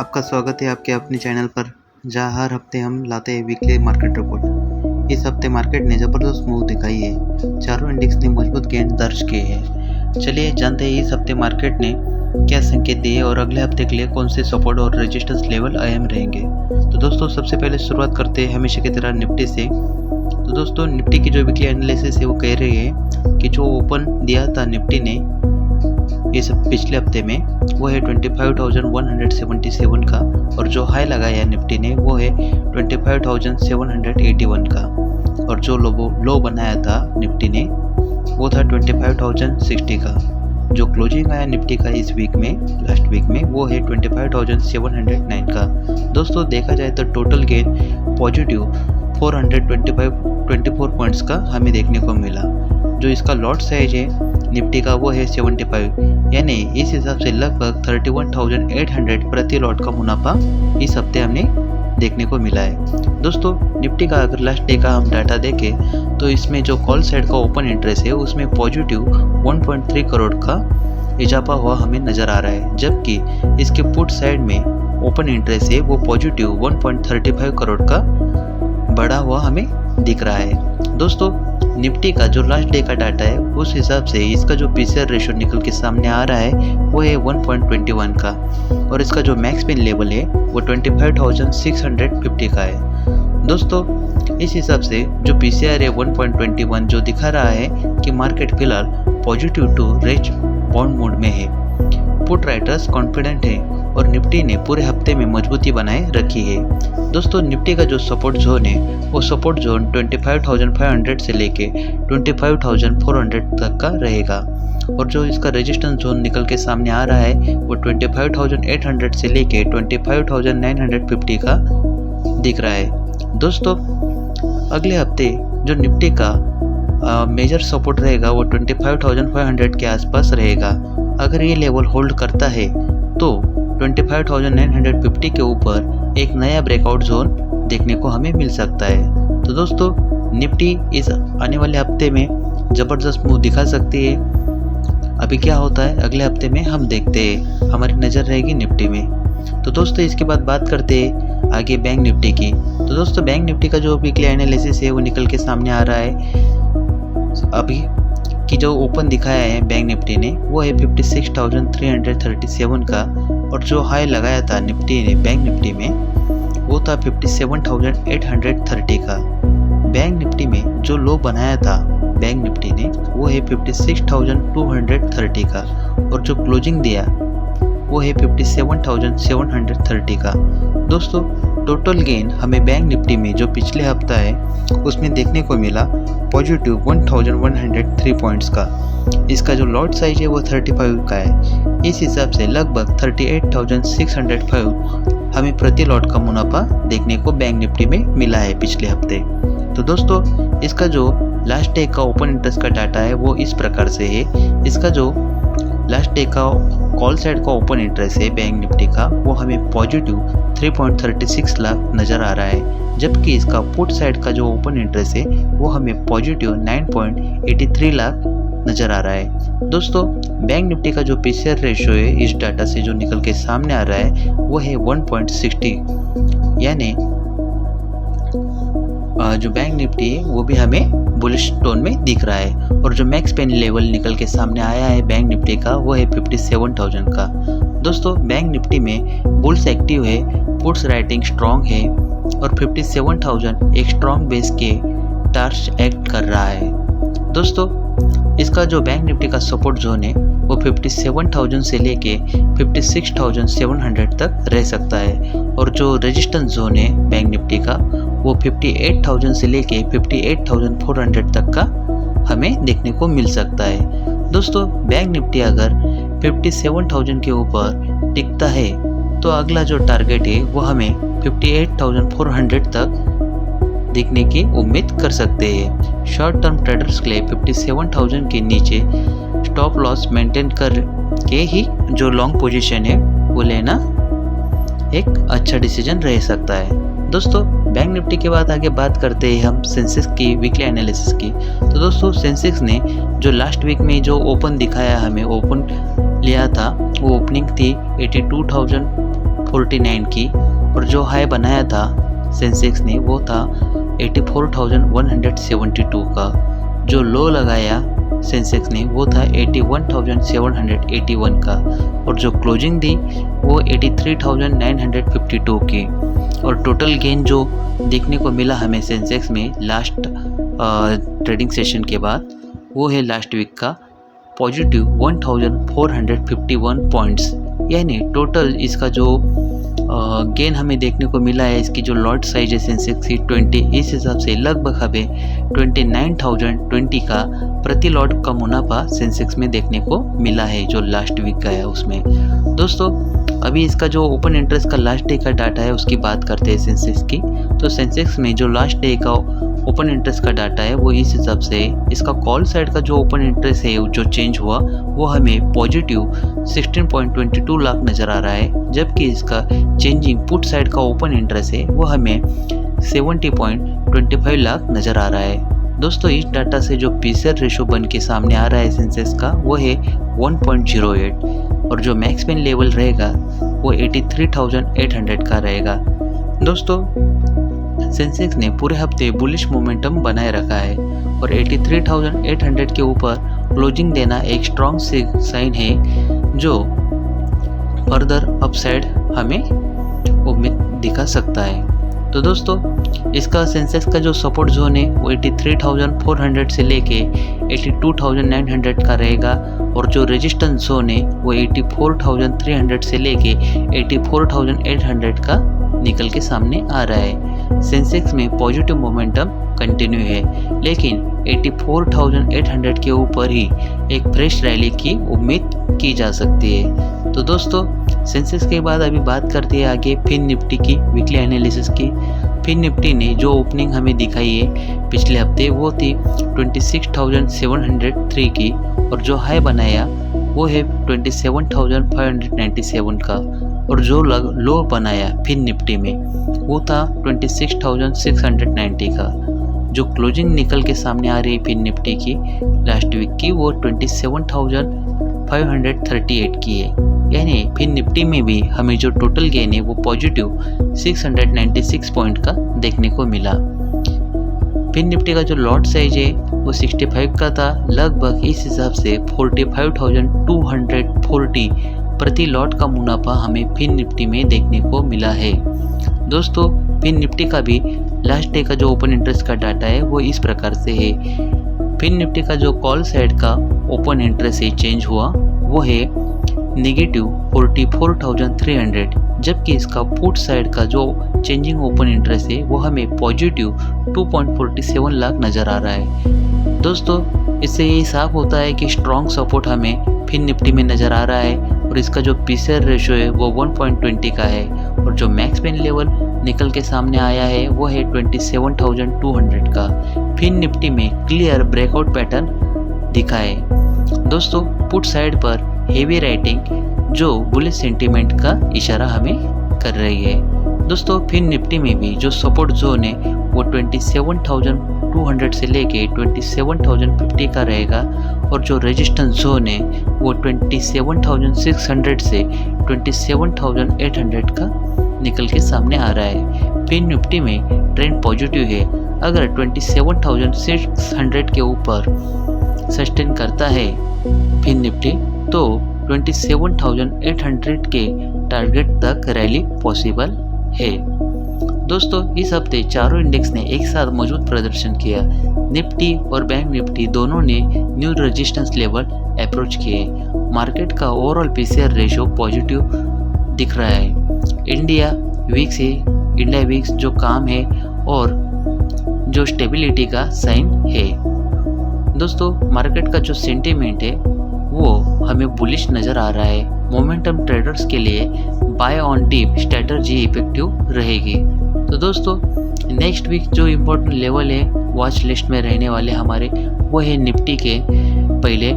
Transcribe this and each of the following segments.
आपका स्वागत है आपके अपने चैनल पर, जहां हर हफ्ते हम लाते हैं वीकली मार्केट रिपोर्ट। इस हफ्ते मार्केट ने ज़बरदस्त मूव दिखाई है। चारों इंडेक्स ने मजबूत गेन दर्ज किए हैं। चलिए जानते हैं इस हफ्ते मार्केट ने क्या संकेत दिए और अगले हफ्ते के लिए कौन से सपोर्ट और रेजिस्टेंस लेवल अहम रहेंगे। तो दोस्तों, सबसे पहले शुरुआत करते हैं हमेशा की तरह निफ्टी से। तो दोस्तों, निफ्टी की जो वीकली एनालिसिस है वो कह रही है कि जो ओपन दिया था निफ्टी ने ये सब पिछले हफ्ते में वो है 25,177 का, और जो हाई लगाया निफ्टी ने वो है 25,781 का, और जो लो बनाया था निफ्टी ने वो था 25,060 का। जो क्लोजिंग आया निफ्टी का इस वीक में, लास्ट वीक में, वो है 25,709 का। दोस्तों, देखा जाए तो टोटल गेन पॉजिटिव 424 पॉइंट्स का हमें देखने को मिला। जो इसका लॉट साइज है निफ्टी का वो है 75, यानी इस हिसाब से लगभग 31,800 प्रति लॉट का मुनाफा इस हफ्ते हमने देखने को मिला है। दोस्तों, निफ्टी का अगर लास्ट डे का हम डाटा देखें तो इसमें जो कॉल साइड का ओपन इंटरेस्ट है उसमें पॉजिटिव 1.3 करोड़ का इजाफा हुआ हमें नज़र आ रहा है, जबकि इसके पुट साइड में ओपन इंटरेस्ट है वो पॉजिटिव 1.35 करोड़ का बढ़ा हुआ हमें दिख रहा है। दोस्तों, निफ्टी का जो लास्ट डे का डाटा है उस हिसाब से इसका जो पीसीआर रेशो निकल के सामने आ रहा है वो है 1.21 का, और इसका जो मैक्स पेन लेवल है वो 25,650 का है। दोस्तों, इस हिसाब से जो पीसीआर है 1.21 जो दिखा रहा है कि मार्केट फिलहाल positive to range bound mode में है। पुट राइटर्स कॉन्फिडेंट है और निफ्टी ने पूरे हफ्ते में मजबूती बनाए रखी है। दोस्तों, निफ्टी का जो सपोर्ट जोन है वो सपोर्ट जोन 25,500 से लेके 25,400 तक का रहेगा, और जो इसका रेजिस्टेंस जोन निकल के सामने आ रहा है वो 25,800 से लेके 25,950 का दिख रहा है। दोस्तों, अगले हफ्ते जो निफ्टी का मेजर सपोर्ट रहेगा वो 25,500 के आसपास रहेगा। अगर ये लेवल होल्ड करता है तो 25,950 के ऊपर एक नया ब्रेकआउट जोन देखने को हमें मिल सकता है। तो दोस्तों, निफ्टी इस आने वाले हफ्ते में ज़बरदस्त मूव दिखा सकती है। अभी क्या होता है अगले हफ्ते में हम देखते हैं, हमारी नज़र रहेगी निफ्टी में। तो दोस्तों, इसके बाद बात करते हैं आगे बैंक निफ्टी की। तो दोस्तों, बैंक निफ्टी का जो वीकली एनालिसिस है वो निकल के सामने आ रहा है। अभी की जो ओपन दिखाया है बैंक निफ्टी ने वो है 56,337 का, और जो हाई लगाया था निफ्टी ने बैंक निफ्टी में वो था 57,830 का। बैंक निफ्टी में जो लो बनाया था बैंक निफ्टी ने वो है 56,230 का, और जो क्लोजिंग दिया वो है 57,730 का। दोस्तों, टोटल गेन हमें बैंक निफ्टी में जो पिछले हफ्ता है उसमें देखने को मिला पॉजिटिव 1,103 पॉइंट्स का। इसका जो लॉट साइज है वो 35 का है। इस हिसाब से लगभग 38,605 हमें प्रति लॉट का मुनाफा देखने को बैंक निफ्टी में मिला है पिछले हफ्ते। तो दोस्तों, इसका जो लास्ट डे का ओपन इंटरेस्ट का डाटा है वो इस प्रकार से है। इसका जो लास्ट डे का कॉल साइड का ओपन इंटरेस्ट है बैंक निफ्टी का वो हमें पॉजिटिव 3.36 लाख नज़र आ रहा है, जबकि इसका पुट साइड का जो ओपन इंटरेस्ट है वो हमें पॉजिटिव 9.83 लाख नज़र आ रहा है। दोस्तों, बैंक निफ्टी का जो पीसीआर रेशो है इस डाटा से जो निकल के सामने आ रहा है वो है 1.60, यानी जो बैंक निफ्टी है वो भी हमें बुलिश टोन में दिख रहा है, और जो मैक्स पेन लेवल निकल के सामने आया है बैंक निफ्टी का वो है 57,000 का। दोस्तों, बैंक निफ्टी में बुल्स एक्टिव है, पुट्स राइटिंग स्ट्रॉन्ग है, और 57,000 एक स्ट्रॉन्ग बेस के टार्च एक्ट कर रहा है। दोस्तों, इसका जो बैंक निफ्टी का सपोर्ट जोन है वो 57,000 से लेके 56,700 तक रह सकता है, और जो रेजिस्टेंस जोन है बैंक निफ्टी का वो 58,000 से लेके 58,400 तक का हमें देखने को मिल सकता है। दोस्तों, बैंक निफ्टी अगर 57,000 के ऊपर टिकता है तो अगला जो टारगेट है वो हमें 58,400 तक देखने की उम्मीद कर सकते हैं। शॉर्ट टर्म ट्रेडर्स के लिए 57,000 के नीचे स्टॉप लॉस मेंटेन कर के ही जो लॉन्ग पोजीशन है वो लेना एक अच्छा डिसीजन रह सकता है। दोस्तों, बैंक निफ्टी के बाद आगे बात करते हैं हम सेंसेक्स की वीकली एनालिसिस की। तो दोस्तों, सेंसेक्स ने जो लास्ट वीक में जो ओपन दिखाया हमें ओपन लिया था वो ओपनिंग थी 82,000 49 की, और जो हाई बनाया था सेंसेक्स ने वो था 84,172 का। जो लो लगाया सेंसेक्स ने वो था 81,781 का, और जो क्लोजिंग दी वो 83,952 की। और टोटल गेन जो देखने को मिला हमें सेंसेक्स में लास्ट ट्रेडिंग सेशन के बाद, वो है लास्ट वीक का पॉजिटिव 1451 पॉइंट्स। यानी टोटल इसका जो गेन हमें देखने को मिला है, इसकी जो लॉट साइज है सेंसेक्स की 20, इस हिसाब से लगभग हमें 29,020 का प्रति लॉट का मुनाफा सेंसेक्स में देखने को मिला है जो लास्ट वीक का है उसमें। दोस्तों अभी इसका जो ओपन इंटरेस्ट का लास्ट डे का डाटा है उसकी बात करते हैं सेंसेक्स की। तो सेंसेक्स में जो लास्ट डे का ओपन इंटरेस्ट का डाटा है वो इस हिसाब से, इसका कॉल साइड का जो ओपन इंटरेस्ट है जो चेंज हुआ वो हमें पॉजिटिव 16.22 लाख नज़र आ रहा है, जबकि इसका चेंजिंग पुट साइड का ओपन इंटरेस्ट है वो हमें 70.25 लाख नज़र आ रहा है। दोस्तों इस डाटा से जो पीसर रेशो बन के सामने आ रहा है सेंसेक्स का वो है 1.08, और जो मैक्स पेन लेवल रहेगा वो 83,800 का रहेगा। दोस्तों सेंसेक्स ने पूरे हफ्ते बुलिश मोमेंटम बनाए रखा है और 83,800 के ऊपर क्लोजिंग देना एक स्ट्रॉन्ग साइन है जो फर्दर अपसाइड हमें उम्मीद दिखा सकता है। तो दोस्तों इसका सेंसेक्स का जो सपोर्ट जोन है वो 83,400 से लेके 82,900 का रहेगा, और जो रेजिस्टेंस जोन है वो 84,300 से लेके 84,800 का निकल के सामने आ रहा है। सेंसेक्स में पॉजिटिव मोमेंटम कंटिन्यू है, लेकिन 84,800 के ऊपर ही एक फ्रेश रैली की उम्मीद की जा सकती है। तो दोस्तों सेंसेक्स के बाद अभी बात करते हैं आगे फिन निफ्टी की वीकली एनालिसिस की। फिन निफ्टी ने जो ओपनिंग हमें दिखाई है पिछले हफ्ते वो थी 26,703 की, और जो हाई बनाया वो है 27,597 का, और जो लो बनाया फिन निफ्टी में वो था 26,690 का। जो क्लोजिंग निकल के सामने आ रही है फिन निफ्टी की लास्ट वीक की वो 27,538 की है। यानी फिन निफ्टी में भी हमें जो टोटल गेन है वो पॉजिटिव 696 पॉइंट का देखने को मिला। फिन निफ्टी का जो लॉट साइज है वो 65 का था, लगभग इस हिसाब से 45,240 प्रति लॉट का मुनाफा हमें फिन निफ्टी में देखने को मिला है। दोस्तों फिन निफ्टी का भी लास्ट डे का जो ओपन इंटरेस्ट का डाटा है वो इस प्रकार से है। फिन निफ्टी का जो कॉल साइड का ओपन इंटरेस्ट है चेंज हुआ वो है -44,300, जबकि इसका पुट साइड का जो चेंजिंग ओपन इंटरेस्ट है वो हमें पॉजिटिव 2.47 लाख नज़र आ रहा है। दोस्तों इससे ये साफ होता है कि स्ट्रॉन्ग सपोर्ट हमें फिन निफ्टी में नज़र आ रहा है, और इसका जो पीसर रेशो है वो 1.20 का है, और जो मैक्स पेन लेवल निकल के सामने आया है वो है 27,200 का। फिन निफ्टी में क्लियर ब्रेकआउट पैटर्न दिखा है। दोस्तों पुट साइड पर हेवी राइटिंग जो बुलिश सेंटीमेंट का इशारा हमें कर रही है। दोस्तों फिन निफ्टी में भी जो सपोर्ट जोन है वो 27,200 से लेके 27,050 का रहेगा, और जो रेजिस्टेंस जोन है वो 27,600 से 27,800 का निकल के सामने आ रहा है। फिन निफ्टी में ट्रेंड पॉजिटिव है। अगर 27,600 के ऊपर सस्टेन करता है फिन निफ्टी तो 27,800 के टारगेट तक रैली पॉसिबल है। दोस्तों इस हफ्ते चारों इंडेक्स ने एक साथ मजबूत प्रदर्शन किया। निफ्टी और बैंक निफ्टी दोनों ने न्यू रेजिस्टेंस लेवल अप्रोच किए। मार्केट का ओवरऑल पीसीआर रेशो पॉजिटिव दिख रहा है। इंडिया वीक्स जो काम है और जो स्टेबिलिटी का साइन है। दोस्तों मार्केट का जो सेंटीमेंट है वो हमें बुलिश नज़र आ रहा है। मोमेंटम ट्रेडर्स के लिए buy on dip strategy effective रहेगी। तो दोस्तों नेक्स्ट वीक जो इम्पोर्टेंट लेवल है वॉच लिस्ट में रहने वाले हमारे वो है निफ्टी के पहले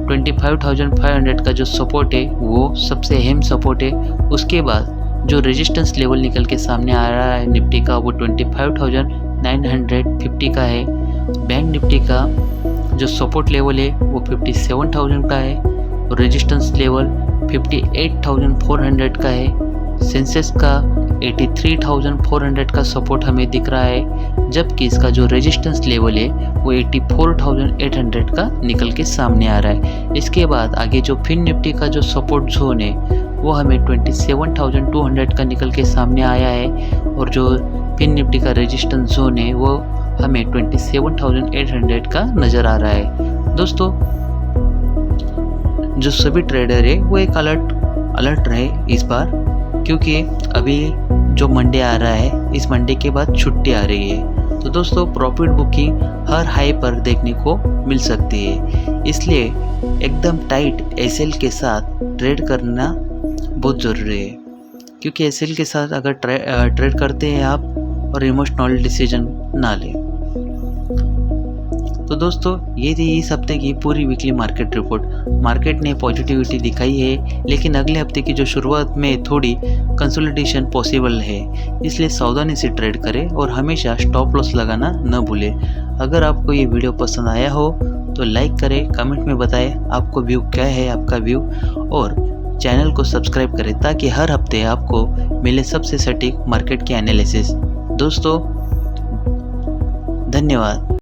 25,500 का जो सपोर्ट है वो सबसे अहम सपोर्ट है। उसके बाद जो रेजिस्टेंस लेवल निकल के सामने आ रहा है निफ्टी का वो 25,950 का है। बैंक निफ्टी का जो सपोर्ट लेवल है वो 57,000 का है और रेजिस्टेंस लेवल 58,400 का है। सेंसेक्स का 83,400 का सपोर्ट हमें दिख रहा है, जबकि इसका जो रेजिस्टेंस लेवल है वो 84,800 का निकल के सामने आ रहा है। इसके बाद आगे जो फिन निफ्टी का जो सपोर्ट जोन है वो हमें 27,200 का निकल के सामने आया है, और जो फिन निफ्टी का रेजिस्टेंस जोन है वो हमें 27,800 का नज़र आ रहा है। दोस्तों, जो सभी ट्रेडर है वो एक अलर्ट रहे इस बार, क्योंकि अभी जो मंडे आ रहा है, इस मंडे के बाद छुट्टी आ रही है। तो दोस्तों, प्रॉफिट बुकिंग हर हाई पर देखने को मिल सकती है, इसलिए एकदम टाइट एसएल के साथ ट्रेड करना बहुत ज़रूरी है, क्योंकि एसएल के साथ अगर ट्रेड करते हैं आप और इमोशनल डिसीजन ना लें। तो दोस्तों, ये थी इस हफ्ते की पूरी वीकली मार्केट रिपोर्ट। मार्केट ने पॉजिटिविटी दिखाई है, लेकिन अगले हफ्ते की जो शुरुआत में थोड़ी कंसोलिडेशन पॉसिबल है, इसलिए सावधानी से ट्रेड करें और हमेशा स्टॉप लॉस लगाना न भूलें। अगर आपको ये वीडियो पसंद आया हो तो लाइक करें, कमेंट में बताएं आपको व्यू क्या है आपका व्यू, और चैनल को सब्सक्राइब करें ताकि हर हफ्ते आपको मिले सबसे सटीक मार्केट के एनालिसिस। दोस्तों, धन्यवाद।